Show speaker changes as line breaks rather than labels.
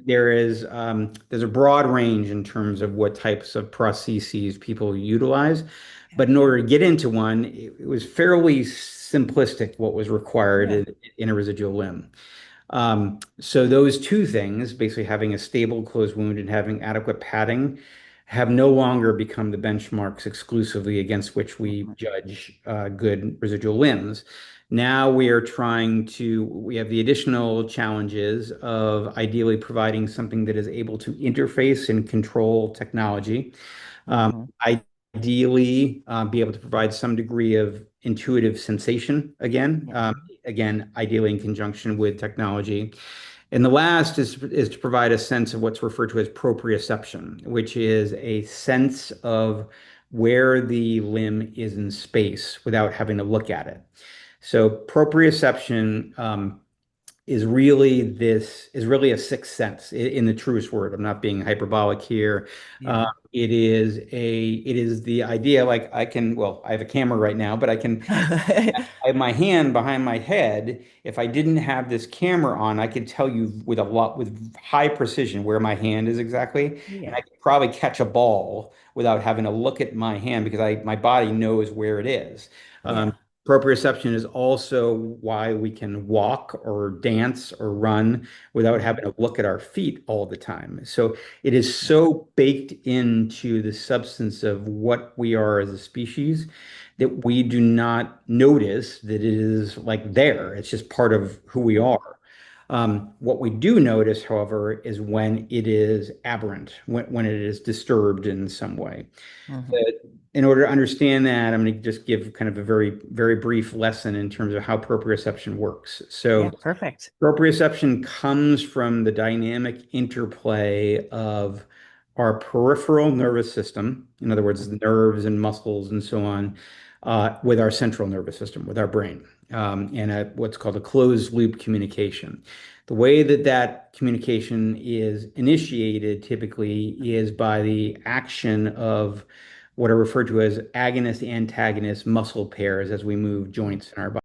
there's a broad range in terms of what types of prostheses people utilize,
Okay.
but in order to get into one, it was fairly simplistic what was required
Yeah.
in a residual limb. So those two things, basically having a stable closed wound and having adequate padding, have no longer become the benchmarks exclusively against which we
Mhm.
judge good residual limbs. Now we have the additional challenges of ideally providing something that is able to interface and control technology. Um,
Mhm.
Ideally, be able to provide some degree of intuitive sensation again,
Yeah.
again, ideally in conjunction with technology. And the last is to provide a sense of what's referred to as proprioception, which is a sense of where the limb is in space without having to look at it. So proprioception is really a sixth sense in the truest word. I'm not being hyperbolic here.
Yeah.
It is the idea like I have a camera right now, but I have my hand behind my head. If I didn't have this camera on, I could tell you with high precision where my hand is exactly, and I
Yeah.
could probably catch a ball without having to look at my hand because my body knows where it is.
Yeah.
Proprioception is also why we can walk or dance or run without having
Mhm.
to look at our feet all the time. So it is
Yeah.
so baked into the substance of what we are as a species that we do not notice that it is like there. It's just part of who we
Mhm.
are. What we do notice, however, is when it is aberrant, when it is disturbed in some way.
Mhm.
But in order to understand that, I'm going to just give kind of a very, very brief lesson in terms of how proprioception works.
Yeah.
So,
Perfect.
proprioception comes from the dynamic interplay of our peripheral nervous system, in other words, the nerves and muscles and so on, with our central nervous system, with our brain, and what's called a closed loop communication. The way that that communication is initiated typically is by the action of what are referred to as agonist-antagonist muscle pairs as we move joints in our body.